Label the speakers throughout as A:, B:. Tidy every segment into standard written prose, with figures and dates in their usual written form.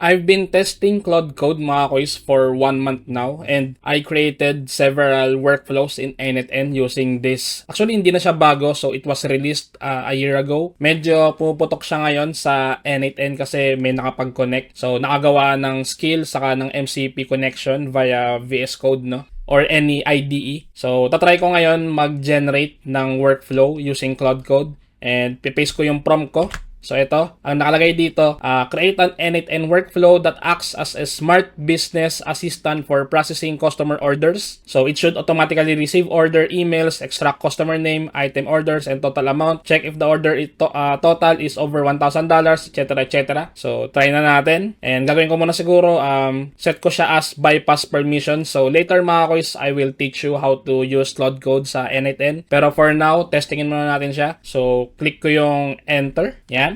A: I've been testing Cloud Code mga kuys for 1 month now and I created several workflows in n8n using this. Actually, hindi na siya bago, so it was released a year ago. Medyo pumuputok siya ngayon sa n8n kasi may nakapag-connect. So, nakagawa ng skill saka ng MCP connection via VS Code, no? Or any IDE. So, tatry ko ngayon mag-generate ng workflow using Cloud Code and pipaste ko yung prompt ko. So ito, ang nakalagay dito, create an n8n workflow that acts as a smart business assistant for processing customer orders. So it should automatically receive order emails, extract customer name, item orders, and total amount. Check if the order total is over $1,000, etc. etc. So try na natin. And gagawin ko muna siguro, set ko siya as bypass permission. So later mga kuys, I will teach you how to use Cloud Code sa n8n. Pero for now, testingin muna natin siya. So click ko yung enter. Yan.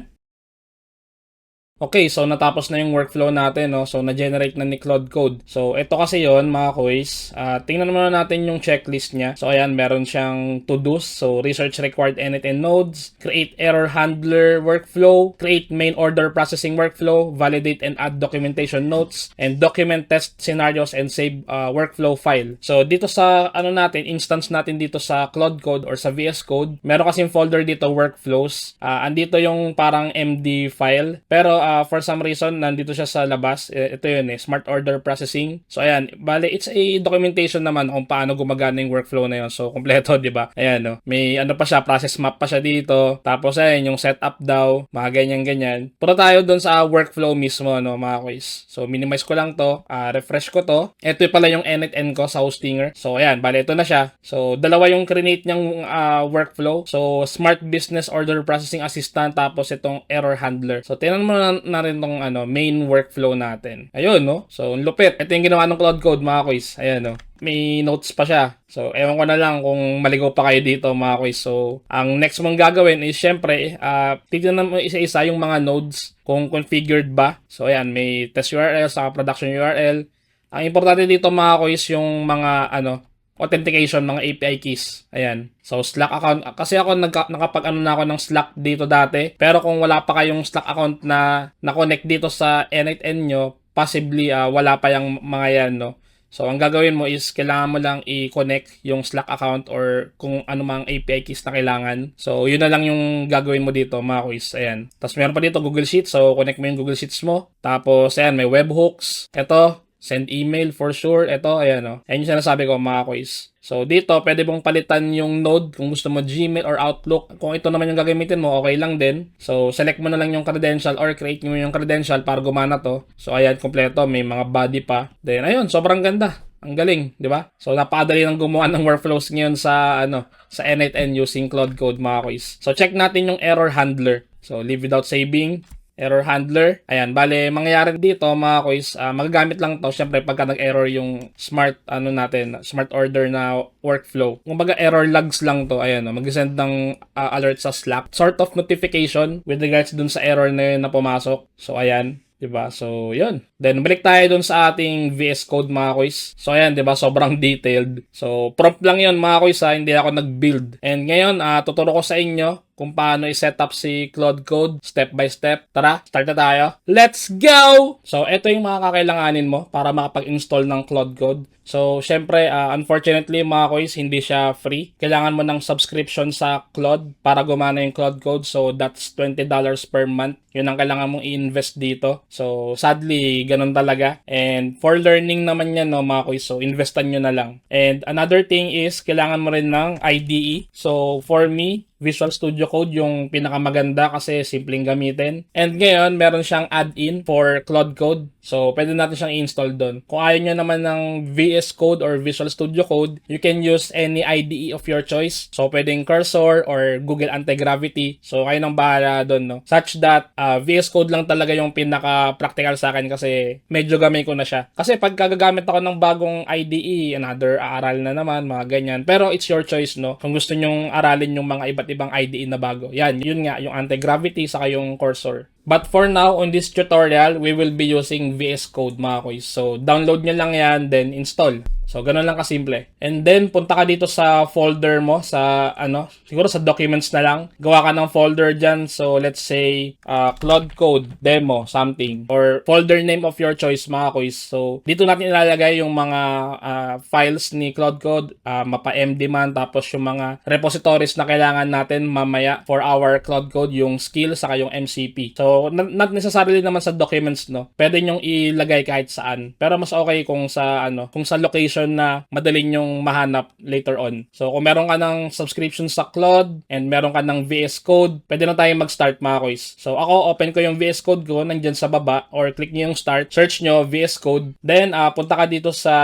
A: Okay, so natapos na yung workflow natin, no? So na-generate na ni Cloud Code. So ito kasi yon mga kuys. Tingnan muna natin yung checklist niya. So ayan, meron siyang to-dos. So research required n8n nodes, create error handler workflow, create main order processing workflow, validate and add documentation notes, and document test scenarios and save workflow file. So dito sa instance natin dito sa Cloud Code or sa VS Code, meron kasing folder dito workflows. Andito yung parang MD file. Pero for some reason, nandito siya sa labas. Ito yun Smart Order Processing. So, ayan. Bale, it's a documentation naman kung paano gumagana yung workflow na yun. So, kompleto, di ba? Ayan, no? May pa siya, process map pa siya dito. Tapos, ayan, yung setup daw. Mga ganyan-ganyan. Punta tayo dun sa workflow mismo, no, mga quiz. So, minimize ko lang to. Refresh ko to. Ito pala yung n8n ko sa Hostinger. So, ayan. Bale, ito na siya. So, dalawa yung create niyang workflow. So, Smart Business Order Processing Assistant. Tapos, itong Error Handler. So, tingnan mo na rin tong main workflow natin. Ayun, no? So, lupit. Ito yung ginawa ng Cloud Code, mga quiz. Ayan, no? May notes pa siya. So, ewan ko na lang kung maligaw pa kayo dito, mga quiz. So, ang next mong gagawin is, syempre, tignan mo isa-isa yung mga nodes kung configured ba. So, ayan, may test URL, saka production URL. Ang importante dito, mga quiz, yung mga, authentication, mga API keys. Ayan. So, Slack account. Kasi ako nakapag na ako ng Slack dito dati. Pero kung wala pa kayong Slack account na na-connect dito sa n8n nyo, possibly wala pa yung mga yan, no? So, ang gagawin mo is kailangan mo lang i-connect yung Slack account or kung ano mang API keys na kailangan. So, yun na lang yung gagawin mo dito, mga quiz. Ayan. Tapos, meron pa dito Google Sheets. So, connect mo yung Google Sheets mo. Tapos, ayan, may webhooks. Ito, send email for sure. Ito, ayan o. Ayan yung sinasabi ko, mga quiz. So, dito, pwede mong palitan yung node kung gusto mo Gmail or Outlook. Kung ito naman yung gagamitin mo, okay lang din. So, select mo na lang yung credential or create mo yung credential para gumana to. So, ayan, kompleto. May mga body pa. Then, ayun, sobrang ganda. Ang galing, di ba? So, napakadali lang gumawa ng workflows ngayon sa, sa n8n using Cloud Code, mga quiz. So, check natin yung error handler. So, leave without saving. Error handler. Ayan, bale, mangyayari dito mga kuys, magagamit lang to syempre pagka nag-error yung smart, smart order na workflow. Kung baga error logs lang to, ayan, mag-send ng alert sa Slack. Sort of notification with regards dun sa error na yun na pumasok. So, ayan. Diba? So, yun. Then, balik tayo dun sa ating VS Code, mga kuys. So, ayan, diba? Sobrang detailed. So, prompt lang yun, mga kuys, hindi ako nag-build. And ngayon, tuturo ko sa inyo kung paano i-set up si Cloud Code step by step. Tara, start na tayo. Let's go! So, ito yung mga kakailanganin mo para makapag-install ng Cloud Code. So, syempre, unfortunately, mga kuys, hindi siya free. Kailangan mo ng subscription sa Cloud para gumana yung Cloud Code. So, that's $20 per month. Yun ang kailangan mong i-invest dito. So, sadly, ganun talaga. And for learning naman yan, no, mga kuys, so investan nyo na lang. And another thing is, kailangan mo rin ng IDE. So, for me, Visual Studio Code yung pinakamaganda kasi simpleng gamitin. And ngayon, meron siyang add-in for Cloud Code. So, pwede natin siyang i-install doon. Kung ayaw nyo naman ng VS Code or Visual Studio Code, you can use any IDE of your choice. So, pwedeng Cursor or Google Anti-Gravity. So, kayo nang bahala doon, no? Such that, VS Code lang talaga yung pinaka-practical sa akin kasi medyo gamay ko na siya. Kasi pag gagamit ako ng bagong IDE, another aaral na naman, mga ganyan. Pero it's your choice, no? Kung gusto nyong aralin yung mga iba't ibang IDE na bago. Yan, yun nga, yung Anti-Gravity saka yung Cursor. But for now, on this tutorial, we will be using VS Code, mga kuys. So, download nyo lang yan, then install. So, ganun lang kasimple. And then, punta ka dito sa folder mo, sa, siguro sa documents na lang. Gawa ka ng folder dyan. So, let's say, Claude Code, demo, something. Or folder name of your choice, mga kuys. So, dito natin ilalagay yung mga files ni Claude Code, mapa-MD man, tapos yung mga repositories na kailangan natin mamaya for our Claude Code, yung skill, saka yung MCP. So, not necessarily naman sa documents, no? Pwede nyong ilagay kahit saan. Pero mas okay kung sa, kung sa location na madali nyong mahanap later on. So, kung meron ka ng subscription sa Claude and meron ka ng VS Code, pwede na tayong mag-start, mga kuys. So, ako, open ko yung VS Code ko, nandyan sa baba, or click nyo yung start, search nyo VS Code, then, punta ka dito sa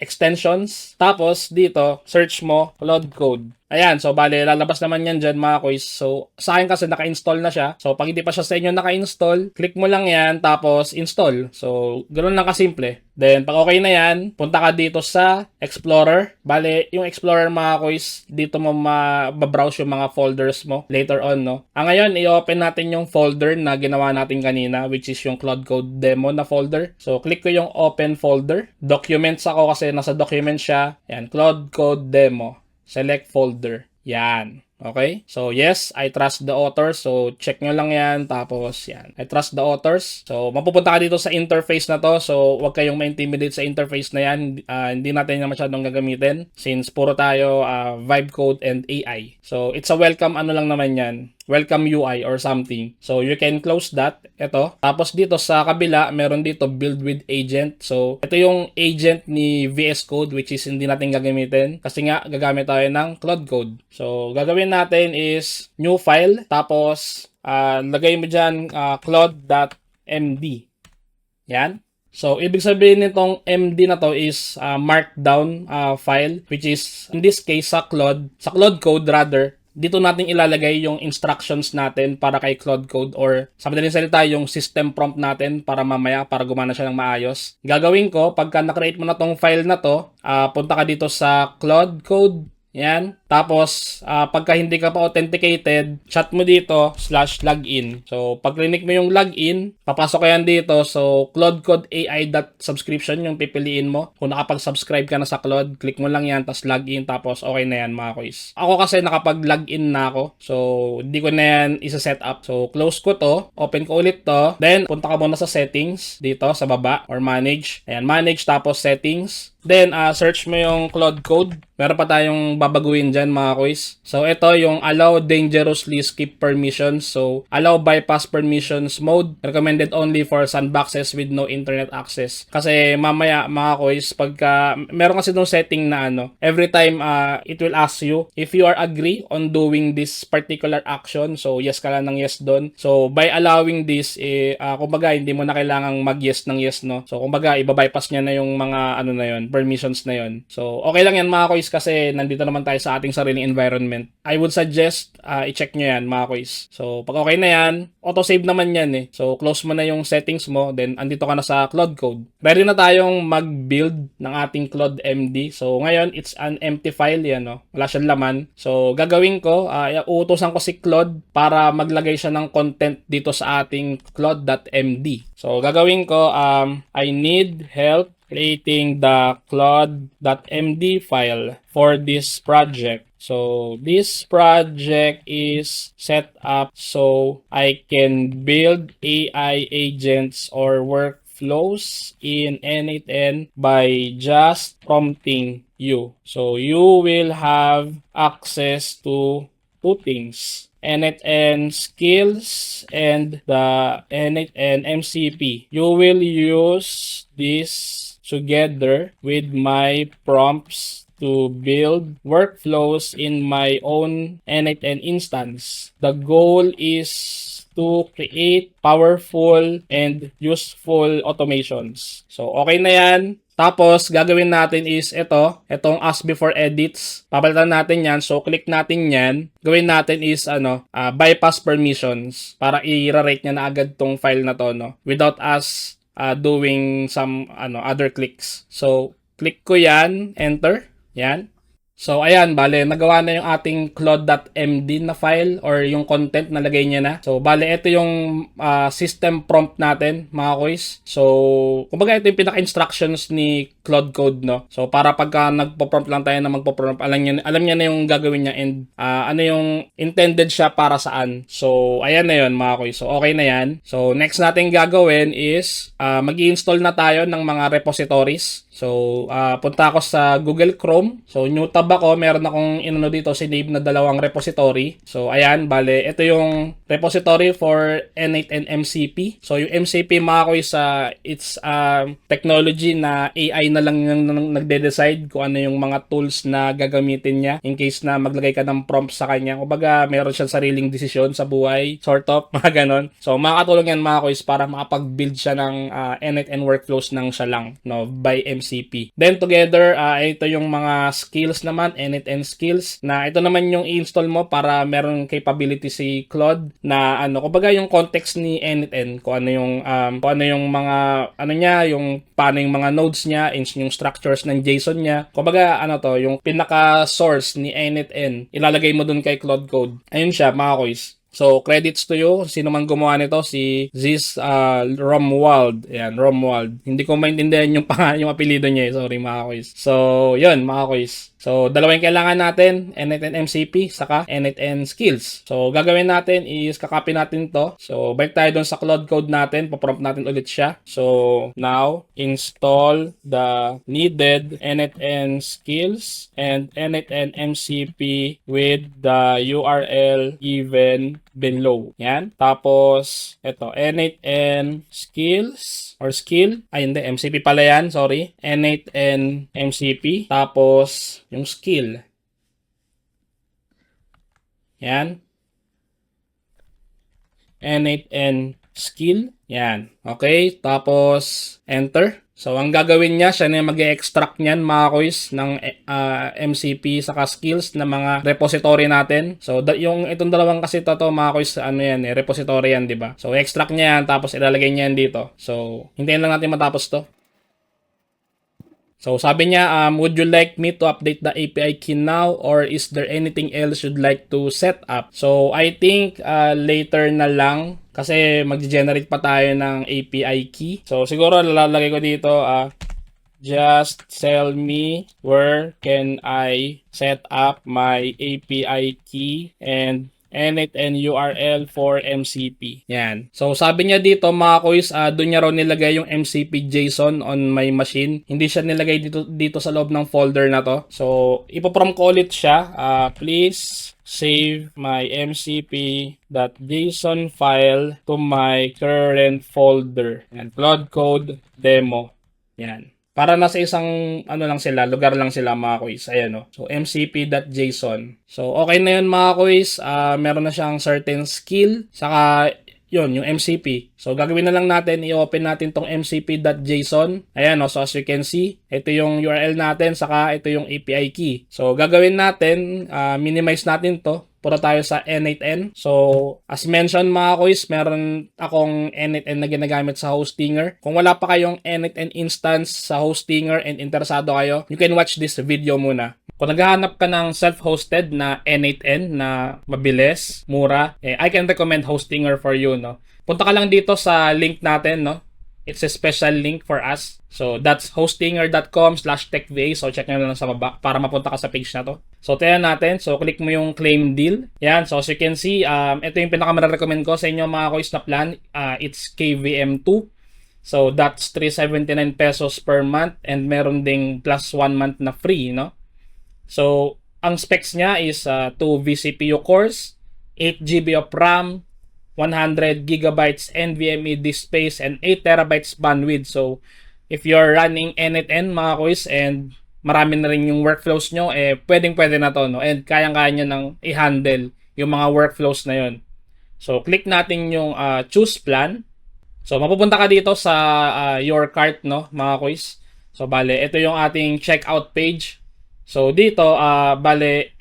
A: extensions, tapos, dito, search mo Claude Code. Ayan, so bale, lalabas naman yan dyan, mga kuys. So, sa akin kasi naka-install na siya. So, pag hindi pa siya sa inyo naka-install, click mo lang yan, tapos install. So, ganoon lang kasimple. Then, pag okay na yan, punta ka dito sa Explorer. Bale, yung Explorer, mga kuys, dito mo ma-browse yung mga folders mo later on, no? Ngayon, i-open natin yung folder na ginawa natin kanina, which is yung Claude Code demo na folder. So, click ko yung open folder. Documents ako kasi nasa documents siya. Yan, Claude Code demo. Select folder. Yan. Okay? So, yes, I trust the author. So, check nyo lang yan. Tapos, yan. I trust the authors. So, mapupunta ka dito sa interface na to. So, huwag kayong ma-intimidate sa interface na yan. Hindi natin na masyadong gagamitin since puro tayo vibe code and AI. So, it's a welcome lang naman yan. Welcome UI or something. So, you can close that. Ito. Tapos dito sa kabila, meron dito build with agent. So, ito yung agent ni VS Code which is hindi natin gagamitin kasi nga gagamit tayo ng Claude Code. So, gagawin natin is new file. Tapos, lagay mo dyan claude.md. Yan. So, ibig sabihin nitong MD na to is markdown file which is in this case sa Claude Code rather. Dito natin ilalagay yung instructions natin para kay Claude Code or sa madaling salita yung system prompt natin para mamaya para gumana siya ng maayos. Gagawin ko pagka na-create mo na tong file na to, punta ka dito sa Claude Code. Yan. Tapos, pagka hindi ka pa authenticated, chat mo dito, /login. So, pag clinic mo yung login, papasok ka yan dito. So, claudecodeai.subscription yung pipiliin mo. Kung nakapag-subscribe ka na sa Claude, click mo lang yan, tapos login, tapos okay na yan, mga kuys. Ako kasi nakapag-login na ako. So, hindi ko na yan isa-set up. So, close ko to, open ko ulit to. Then, punta ka muna sa settings, dito sa baba, or manage. Ayan, manage, tapos settings. Then, search mo yung Claude Code. Meron pa tayong babaguhin dyan, mga kuys. So, ito yung allow dangerously skip permissions. So, allow bypass permissions mode. Recommended only for sandboxes with no internet access. Kasi mamaya, mga kuys, pagka meron kasi nung setting na every time it will ask you if you are agree on doing this particular action. So, yes ka lang ng yes doon. So, by allowing this, kumbaga, hindi mo na kailangang mag-yes ng yes, no? So, kumbaga, ibabypass niya na yung mga na yun, permissions na yun. So, okay lang yan, mga kuys, kasi nandito naman tayo sa ating sariling environment. I would suggest, i-check nyo yan, mga kuys. So, pag okay na yan, auto-save naman yan eh. So, close mo na yung settings mo, then andito ka na sa Claude Code. Ready na tayong mag-build ng ating Claude MD. So, ngayon, it's an empty file yan, no? Wala siyang laman. So, gagawin ko, uutusan ko si Claude para maglagay siya ng content dito sa ating claude.md. So, gagawin ko, I need help creating the claude.md file for this project. So, this project is set up so I can build AI agents or workflows in n8n by just prompting you. So, you will have access to two things. n8n skills and the n8n MCP. You will use this together with my prompts to build workflows in my own n8n instance. The goal is to create powerful and useful automations. So, okay na yan. Tapos, gagawin natin is itong ask before edits. Papalitan natin yan. So, click natin yan. Gawin natin is, bypass permissions para i-rate niya na agad tong file na to, no? Without us doing some other clicks. So, click ko yan, enter, yan. So, ayan, bale, nagawa na yung ating claude.md na file or yung content na lagay niya na. So, bale, ito yung system prompt natin, mga kuys. So, kumbaga ito yung pinaka-instructions ni Claude Code, no? So, para pagka nagpo-prompt lang tayo na magpo-prompt, alam niya na yung gagawin niya and ano yung intended siya para saan. So, ayan na yun mga koy. So, okay na yan. So, next natin gagawin is mag-i-install na tayo ng mga repositories. So, punta ako sa Google Chrome. So, new tab ako. Meron akong inano dito, sinave na dalawang repository. So, ayan, bale, ito yung repository for N8N MCP. So, yung MCP mga koy it's technology na AI na lang yung nagde-decide kung ano yung mga tools na gagamitin niya in case na maglagay ka ng prompt sa kanya. Kumbaga, meron siyang sariling desisyon sa buhay, sort of, mga ganon. So, makakatulong yan mga koy para makapag-build siya ng N8N workflows ng siya lang, no, by MCP. Then together, ito yung mga skills naman, N8N skills, na ito naman yung i-install mo para meron capability si Claude na ano, kumbaga yung context ni N8N, kung ano yung mga ano niya, yung paano yung mga nodes niya, yung structures ng JSON niya. Kumbaga ano to, yung pinaka source ni N8N, ilalagay mo dun kay Claude Code. Ayun siya mga koys. So, credits to you. Sino man gumawa nito, si Ziz Romwald. Ayan, Romwald. Hindi ko maintindihan yung apelido niya. Sorry mga koys. So, yun mga koys. So, dalawa yung kailangan natin, N8N MCP, saka N8N skills. So, gagawin natin is, kakopy natin to. So, balik tayo dun sa Claude Code natin, paprompt natin ulit siya. So, now, install the needed N8N skills and N8N MCP with the URL given below. Yan. Tapos, ito, N8N skills or skill. Ay, hindi. MCP pala yan. Sorry. N8N MCP. Tapos, yung skill. Yan. N8N skill. Yan. Okay. Tapos, enter. So, ang gagawin niya, siya na mag-extract niyan, mga koys, ng MCP saka skills na mga repository natin. So, yung itong dalawang kasi to mga koys, ano yan, repository yan, di ba? So, extract niya yan, tapos ilalagay niya yan dito. So, hintayin lang natin matapos to. So, sabi niya, would you like me to update the API key now or is there anything else you'd like to set up? So, I think later na lang kasi mag-generate pa tayo ng API key. So, siguro lalagay ko dito, just tell me where can I set up my API key and N8N URL for MCP. Yan. So, sabi niya dito mga koys, doon niya raw nilagay yung MCP JSON on my machine. Hindi siya nilagay dito sa loob ng folder na to. So, ipoprompt ko ulit siya. Please save my mcp.json file to my current folder. Yan. Claude Code demo. Yan. Para nasa isang lugar lang sila mga koys. Ayan o. So, mcp.json. So, okay na yun mga koys. Meron na siyang certain skill. Saka, yun, yung MCP. So, gagawin na lang natin, i-open natin tong mcp.json. Ayan o. So, as you can see, ito yung URL natin, saka ito yung API key. So, gagawin natin, minimize natin to. Puro tayo sa N8N. So, as mentioned mga koys, meron akong N8N na ginagamit sa Hostinger. Kung wala pa kayong N8N instance sa Hostinger and interesado kayo, you can watch this video muna. Kung naghahanap ka ng self-hosted na N8N na mabilis, mura, I can recommend Hostinger for you, no? Punta ka lang dito sa link natin, no? It's a special link for us. So, that's hostinger.com/techva. So, check nyo lang sa baba para mapunta ka sa page na to. So, tingnan natin. So, click mo yung claim deal. Yan. So, as you can see, ito yung pinaka-recommend ko sa inyo mga koys na plan. It's KVM2. So, that's 379 pesos per month and meron ding plus 1 month na free, no? So, ang specs niya is 2 vCPU cores, 8 GB of RAM, 100 gigabytes NVMe disk space, and 8 terabytes bandwidth. So, if you're running N8N mga koys and marami na rin yung workflows nyo, pwedeng-pwede na to, no? And kayang-kaya nyo nang i-handle yung mga workflows na yon. So, click natin yung choose plan. So, mapupunta ka dito sa your cart, no, mga koys. So, bale, ito yung ating checkout page. So, dito, bale,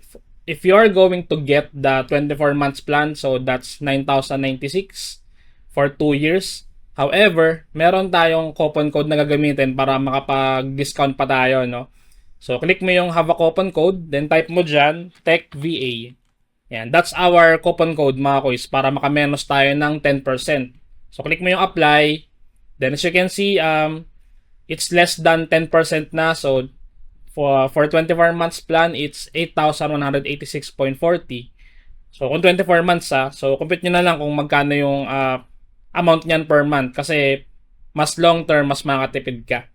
A: if you're going to get the 24 months plan, so that's 9,096 for 2 years. However, meron tayong coupon code na gagamitin para makapag-discount pa tayo, no? So, click mo yung have a coupon code, then type mo dyan, TechVA. Yan, that's our coupon code mga koys para makamenos tayo ng 10%. So, click mo yung apply. Then, as you can see, it's less than 10% na. So, for 24 months plan, it's 8,186.40. So, kung 24 months so compute nyo na lang kung magkano yung amount niyan per month. Kasi, mas long term, mas makatipid ka.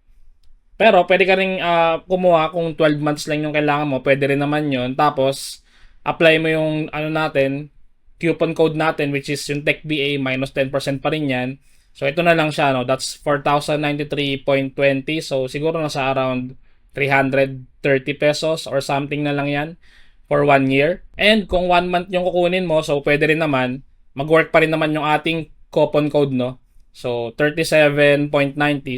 A: Pero, pwede ka rin kumuha kung 12 months lang yung kailangan mo. Pwede rin naman yun. Tapos, apply mo yung coupon code natin, which is yung TechBA, minus 10% pa rin yan. So, ito na lang siya, no? That's 4,093.20. So, siguro nasa around 330 pesos or something na lang yan for 1 year. And kung 1 month yung kukunin mo, so pwede rin naman, mag-work pa rin naman yung ating coupon code, no? So, 37.90.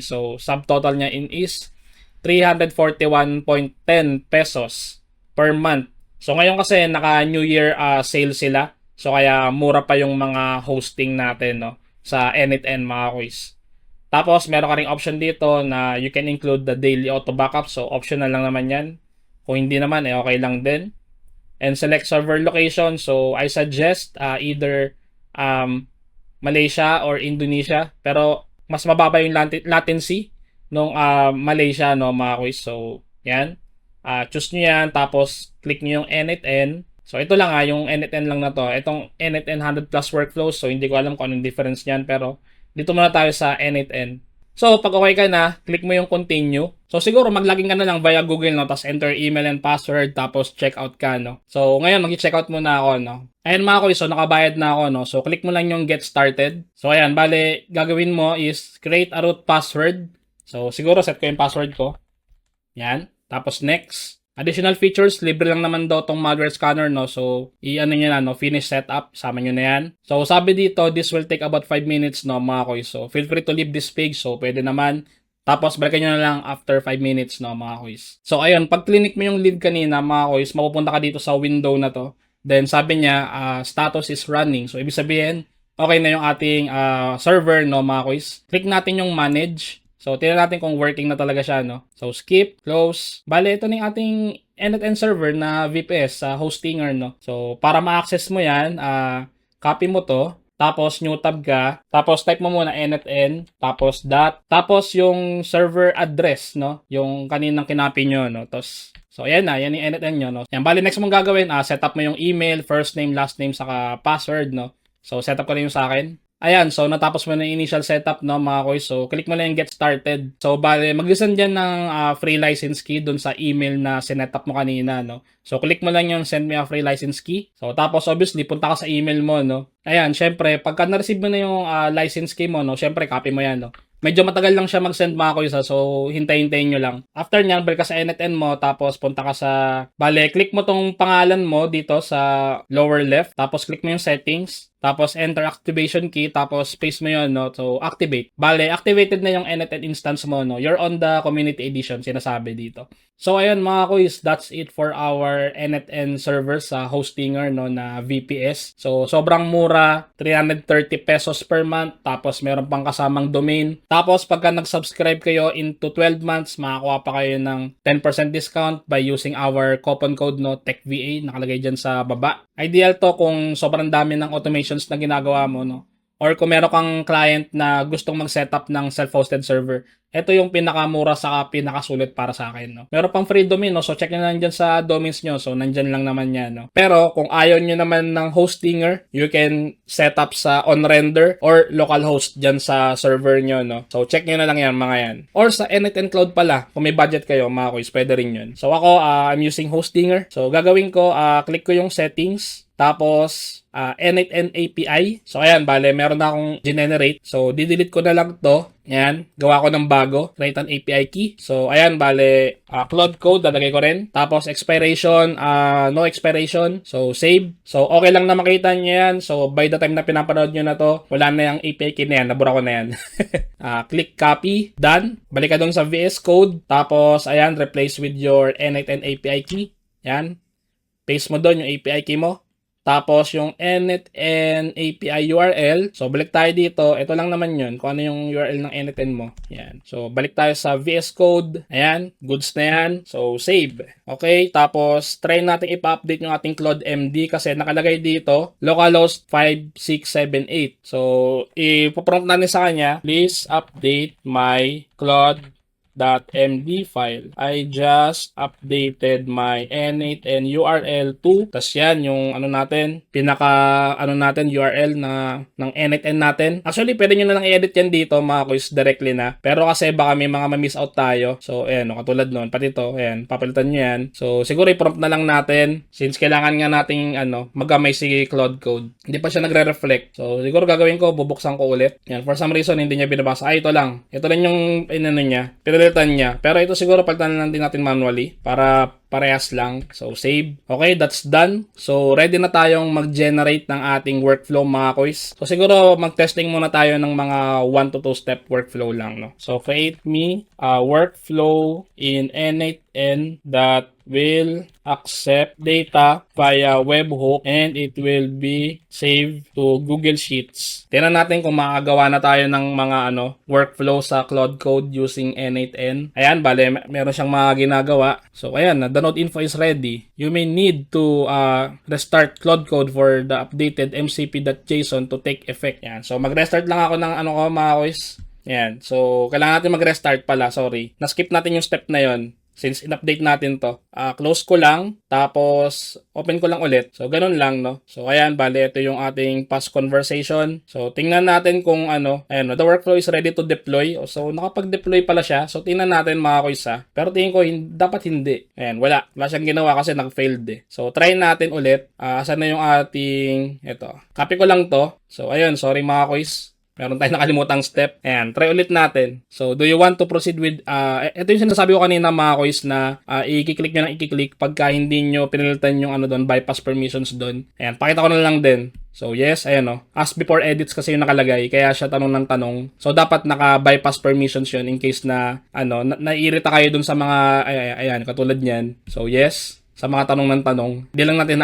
A: So, subtotal niya is 341.10 pesos per month. So, ngayon kasi naka New Year sale sila. So, kaya mura pa yung mga hosting natin, no? Sa N8N, mga quiz. Tapos, meron ka ring option dito na you can include the daily auto backup. So, optional lang naman yan. Kung hindi naman, okay lang din. And select server location. So, I suggest either Malaysia or Indonesia. Pero, mas mababa yung latency nung Malaysia, no, mga quiz. So, yan. Choose nyo yan. Tapos, click nyo yung N8N. So, ito lang yung N8N lang na to. Itong N8N 100 plus workflows. So, hindi ko alam kung anong difference niyan. Pero, dito muna tayo sa N8N. So, pag okay ka na, click mo yung continue. So, siguro mag-login ka na lang via Google, no? Tapos enter email and password, tapos checkout ka, no? So, ngayon, mag-checkout muna ako, no? Ayan mga kuy, so nakabayad na ako, no? So, click mo lang yung get started. So, ayan, bale, gagawin mo is create a root password. So, siguro set ko yung password ko. Yan. Tapos next. Additional features, libre lang naman daw tong malware scanner, no? So, i-ano nyo na, no? Finish setup, sama nyo na yan. So, sabi dito, this will take about 5 minutes, no, mga koy. So, feel free to leave this page. So, pwede naman. Tapos, balikan nyo na lang after 5 minutes, no, mga koys. So, ayun, pag clinic mo yung lead kanina, mga koys, mapupunta ka dito sa window na to. Then, sabi niya, status is running. So, ibig sabihin, okay na yung ating server, no, mga koys. Click natin yung manage. So, tingnan natin kung working na talaga siya, no? So, skip, close. Bale, ito na yung ating N8N server na VPS sa hostinger, no? So, para ma-access mo yan, copy mo to. Tapos, new tab ka. Tapos, type mo muna N8N. Tapos, tapos, yung server address, no? Yung kaninang kinapi nyo, no? Tapos, so, ayan na. Yan yung N8N nyo, no? Yan, bale, next mong gagawin, set up mo yung email, first name, last name, saka password, no? So, set up ko na yung sa akin. Ayan, so natapos mo na yung initial setup, no, mga koy. So, click mo na yung get started. So, bale, mag-send dyan ng free license key dun sa email na sinetup mo kanina, no. So, click mo lang yung send me a free license key. So, tapos obviously, punta ka sa email mo, no. Ayan, syempre, pagka na-receive mo na yung license key mo, no, syempre, copy mo yan, no. Medyo matagal lang siya mag-send, mga koy, so hintayin nyo lang. After nyan, balik ka sa N8N mo, tapos punta ka sa, bale, click mo tong pangalan mo dito sa lower left, tapos click mo yung settings. Tapos, enter activation key. Tapos, paste mo yun, no? So, activate. Bale, activated na yung N8N instance mo, no? You're on the community edition, sinasabi dito. So, ayun, mga kuys, that's it for our N8N server sa hostinger, no? Na VPS. So, sobrang mura. 330 pesos per month. Tapos, meron pang kasamang domain. Tapos, pagka nag-subscribe kayo into 12 months, makakuha pa kayo ng 10% discount by using our coupon code, no? TechVA. Nakalagay dyan sa baba. Ideal to kung sobrang dami ng automations na ginagawa mo, no? Or kung meron kang client na gustong mag-setup ng self-hosted server, ito yung pinakamura sa pinakasulit para sa akin, no? Meron pang free domain, no? So, check nyo lang dyan sa domains nyo. So, nandyan lang naman yan, no? Pero, kung ayaw nyo naman ng hostinger, you can set up sa on-render or localhost dyan sa server nyo, no? So, check nyo na lang yan, mga yan. Or sa N8N Cloud pala, kung may budget kayo, mga kuys, pwede rin yun. So, ako, I'm using hostinger. So, gagawin ko, click ko yung settings. Tapos, N8N API. So, ayan, bale, meron na akong generate. So, didelete ko na lang to. Ayan, gawa ko ng bago. Create an API key. So, ayan, bale, cloud code, lalagay ko rin. Tapos, expiration, no expiration. So, save. So, okay lang na makita nyo yan. So, by the time na pinapanood nyo na to, wala na yung API key na yan. Nabura ko na yan. Click copy. Done. Balik ka dun sa VS Code. Tapos, ayan, replace with your N8N API key. Ayan. Paste mo dun yung API key mo. Tapos, yung N8N API URL. So, balik tayo dito. Ito lang naman yun. Kung ano yung URL ng N8N mo. Yan. So, balik tayo sa VS Code. Ayan. Goods na yan. So, save. Okay. Tapos, try natin ipa-update yung ating Claude MD kasi nakalagay dito, localhost 5678. So, ipoprompt natin sa kanya, please update my Claude .md file. I just updated my n8n URL to, tas yan yung ano natin, URL na ng n8n natin. Actually, pwede nyo na lang i-edit yan dito mga quiz directly na. Pero kasi baka may mga ma-miss out tayo. So, ayan, katulad nun, pati ito, ayan, papalitan nyo yan. So, siguro i-prompt na lang natin since kailangan nga nating magamay si Claude Code. Hindi pa siya nagre-reflect. So, siguro gagawin ko, bubuksan ko ulit. Yan, for some reason, hindi niya binabasa. Ito lang. Ito lang yung niya, pinalitan niya. Pero ito siguro palitan lang din natin manually para parehas lang. So, save. Okay, that's done. So, ready na tayong mag-generate ng ating workflow mga quiz. So, siguro mag-testing muna tayo ng mga 1 to 2 step workflow lang, no? So, create me a workflow in n8n that will accept data via webhook and it will be saved to Google Sheets. Tingnan natin kung makagawa na tayo ng mga workflow sa Claude Code using n8n. Ayan, bale, meron siyang mga ginagawa. So, ayan, the node info is ready. You may need to restart Claude Code for the updated mcp.json to take effect. Yan. So, mag-restart lang ako ng mga quiz. Yan. So, kailangan natin mag-restart pala. Sorry. Na-skip natin yung step na yon. Since in-update natin to. Close ko lang. Tapos, open ko lang ulit. So, ganun lang, no? So, ayan. Bale, ito yung ating past conversation. So, tingnan natin kung Ayan, the workflow is ready to deploy. So, nakapag-deploy pala siya. So, tingnan natin mga quiz ha. Pero tingin ko, dapat hindi. Ayan, wala. Wala siyang ginawa kasi nag-failed eh. So, try natin ulit. Asan na yung ating, ito. Copy ko lang to. So, ayun. Sorry mga quiz. Meron tayong nakalimutang step. Ayan, try ulit natin. So, do you want to proceed with, ito yung sinasabi ko kanina mga quiz na i-click nyo ng i-click pagka hindi nyo pinilitan yung doon, bypass permissions doon. Ayan, pakita ko na lang din. So, yes, ayan ask before edits kasi yung nakalagay, kaya siya tanong ng tanong. So, dapat naka-bypass permissions yun in case na, naiirita kayo dun sa mga, ayan, katulad niyan. So, yes. Sa mga tanong ng tanong. Hindi lang natin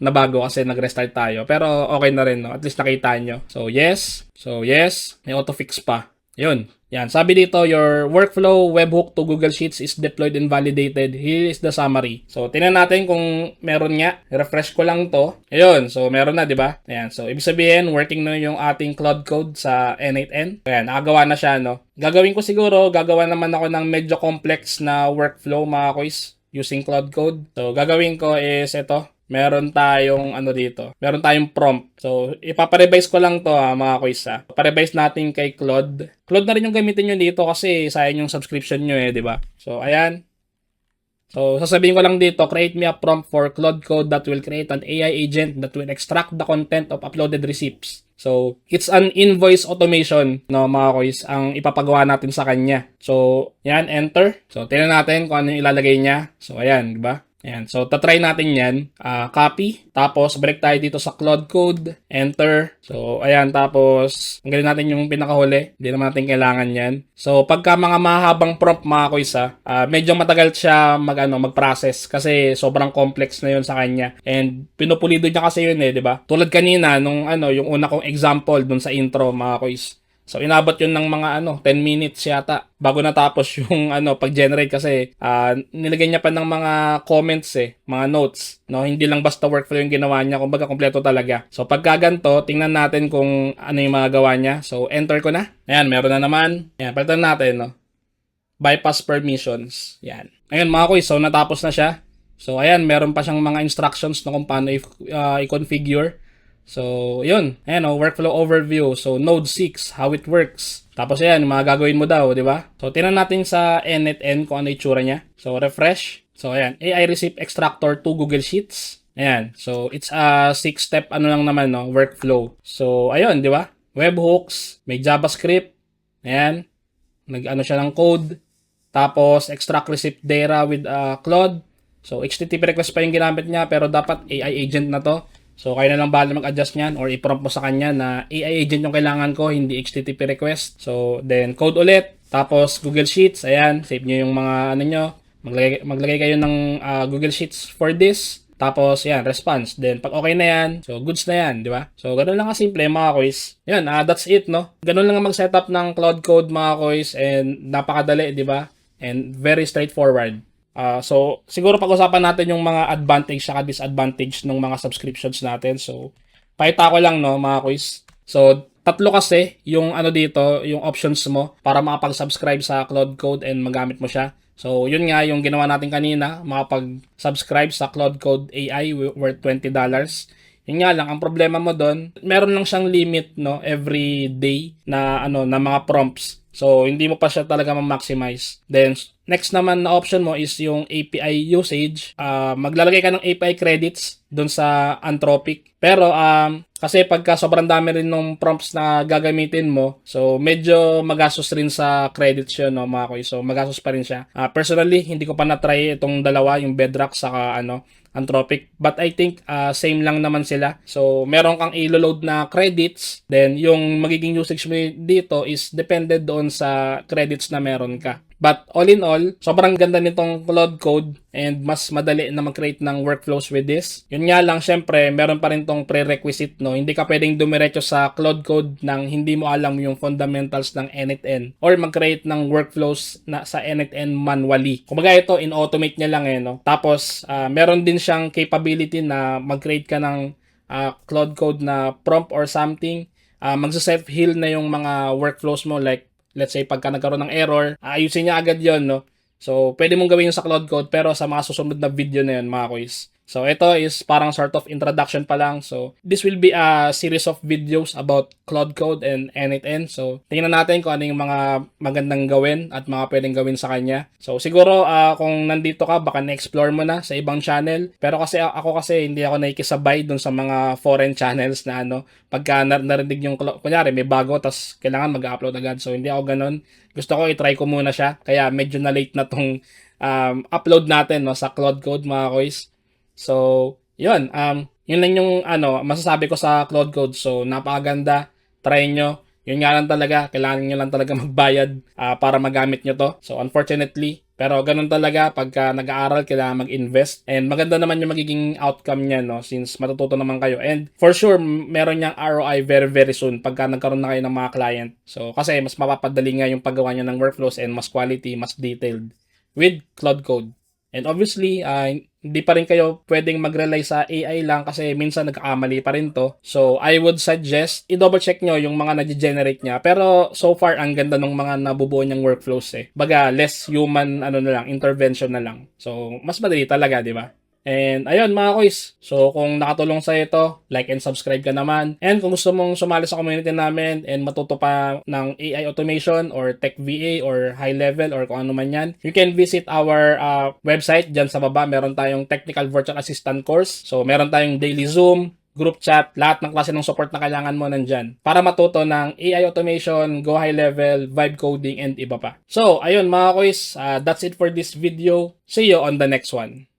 A: na bago kasi nag-restart tayo. Pero okay na rin, no? At least nakita nyo. So, yes. So, yes. May auto-fix pa. Yun. Yan. Sabi dito, your workflow webhook to Google Sheets is deployed and validated. Here is the summary. So, tingnan natin kung meron nga. Refresh ko lang to. Ayun. So, meron na, di ba? Ayan. So, ibig sabihin, working na yung ating Claude Code sa n8n. Ayan. Nakagawa na siya, no? Gagawin ko siguro, gagawa naman ako ng medyo complex na workflow, mga quiz, using Claude Code. So, gagawin ko is ito. Meron tayong dito. Meron tayong prompt. So, ipaparevise ko lang to mga quiz ha. Parevise natin kay Claude. Claude na rin yung gamitin nyo dito kasi sayang yung subscription nyo di ba? So, ayan. So, sasabihin ko lang dito, create me a prompt for Claude Code that will create an AI agent that will extract the content of uploaded receipts. So, it's an invoice automation, no, mga quiz, ang ipapagawa natin sa kanya. So, yan, enter. So, tingnan natin kung ano yung ilalagay niya. So, ayan, di ba? Ayan. So, tatry natin yan. Copy. Tapos, balik tayo dito sa Claude Code. Enter. So, ayan. Tapos, tanggalin natin yung pinakahuli. Hindi naman natin kailangan yan. So, pagka mga mahabang prompt mga quiz medyo matagal siya mag-process kasi sobrang complex na yun sa kanya. And, pinupulido niya kasi yun di ba? Tulad kanina, nung yung una kong example dun sa intro mga quiz. So, inabot yun ng mga 10 minutes yata bago natapos yung pag-generate kasi nilagay niya pa ng mga comments mga notes. No? Hindi lang basta workflow yung ginawa niya, kumbaga kompleto talaga. So, pagka ganito, tingnan natin kung ano yung mga gawa niya. So, enter ko na. Ayan, meron na naman. Ayan, palitan natin, no? Bypass permissions. Ayan. Ayan, mga kuys, so natapos na siya. So, ayan, meron pa siyang mga instructions na kung paano i-configure. So, yun. Ayan, workflow overview. So, node 6, how it works. Tapos, ayan, mga gagawin mo daw, di ba? So, tingnan natin sa n8n kung ano itsura niya. So, refresh. So, ayan, AI receipt extractor to Google Sheets. Ayan. So, it's a 6-step lang naman, no, workflow. So, ayun, di ba? Webhooks, may JavaScript. Ayan. Siya ng code. Tapos, extract receipt data with Claude. So, HTTP request pa yung ginamit niya, pero dapat AI agent na to. So, kayo na lang bahala mag-adjust niyan or i-prompt mo sa kanya na AI agent yung kailangan ko, hindi HTTP request. So, then code ulit. Tapos, Google Sheets. Ayan, save nyo yung mga nyo. Maglagay kayo ng Google Sheets for this. Tapos, yan, response. Then, pag okay na yan, so goods na yan, di ba? So, ganun lang kasimple, mga quiz. Yan, that's it, no? Ganun lang ang mag-setup ng Claude Code, mga quiz. And napakadali, di ba? And very straightforward. So, siguro pag-usapan natin yung mga advantage saka disadvantage ng mga subscriptions natin. So, pakita ko lang, no, mga quiz. So, tatlo kasi yung ano dito, yung options mo para makapag-subscribe sa Cloud Code and magamit mo siya. So, yun nga yung ginawa natin kanina, makapag-subscribe sa Cloud Code AI worth $20. Yun nga lang, ang problema mo doon, meron lang siyang limit, no, every day na ano, na mga prompts. So, hindi mo pa siya talaga ma-maximize. Then, next naman na option mo is yung API usage. Maglalagay ka ng API credits doon sa Anthropic. Pero, kasi pagka sobrang dami rin ng prompts na gagamitin mo, so medyo magastos rin sa credits yun, no, mga koy. So, magastos pa rin siya. Personally, hindi ko pa na-try itong dalawa, yung Bedrock saka Anthropic. But I think same lang naman sila. So, meron kang i-load na credits. Then, yung magiging usage mo dito is depended doon sa credits na meron ka. But all in all, sobrang ganda nitong Cloud Code and mas madali na mag-create ng workflows with this. Yun nga lang, syempre, meron pa rin tong prerequisite, no? Hindi ka pwedeng dumiretso sa Cloud Code nang hindi mo alam yung fundamentals ng n8n or mag-create ng workflows na sa n8n manually. Kumbaga ito, in-automate niya lang no? Tapos, meron din siyang capability na mag-create ka ng Cloud Code na prompt or something. Magsa-self-heal na yung mga workflows mo, like let's say pagka nagkaroon ng error, ayusin niya agad yon, no? So, pwede mong gawin yun sa Cloud Code pero sa mga susunod na video na yun, mga kuys. So, ito is parang sort of introduction pa lang. So, this will be a series of videos about Cloud Code and n8n. So, tingnan natin kung ano yung mga magandang gawin at mga pwedeng gawin sa kanya. So, siguro kung nandito ka, baka na-explore mo na sa ibang channel. Pero kasi ako hindi ako nakikisabay dun sa mga foreign channels na pagka narinig yung, kunyari may bago, tas kailangan mag-upload agad. So, hindi ako ganun. Gusto ko i-try ko muna siya. Kaya medyo na late na tong upload natin, no, sa Cloud Code, mga kuys. So, yun. Yun lang yung masasabi ko sa Cloud Code. So, napakaganda. Try nyo. Yun nga lang talaga. Kailangan nyo lang talaga magbayad para magamit nyo to. So, unfortunately. Pero ganun talaga. Pagka nag-aaral, kailangan mag-invest. And maganda naman yung magiging outcome niya, no? Since matututo naman kayo. And for sure, meron niyang ROI very, very soon pagka nagkaroon na kayo ng mga client. So, kasi mas mapapadali nga yung paggawa niyo ng workflows and mas quality, mas detailed with Cloud Code. And obviously, hindi pa rin kayo pwedeng mag-rely sa AI lang kasi minsan nagkakamali pa rin to. So, I would suggest, i-double check nyo yung mga nag-generate niya. Pero, so far, ang ganda ng mga nabubuo niyang workflows Baga, less human, intervention na lang. So, mas madali talaga, di ba? And ayun mga kuys, so kung nakatulong sa ito, like and subscribe ka naman. And kung gusto mong sumali sa community namin and matuto pa ng AI automation or tech VA or high level or kung ano man yan, you can visit our website. Dyan sa baba, meron tayong technical virtual assistant course. So meron tayong daily Zoom, group chat, lahat ng klase ng support na kailangan mo nandyan para matuto ng AI automation, go high level, vibe coding, and iba pa. So ayun mga kuys, that's it for this video. See you on the next one.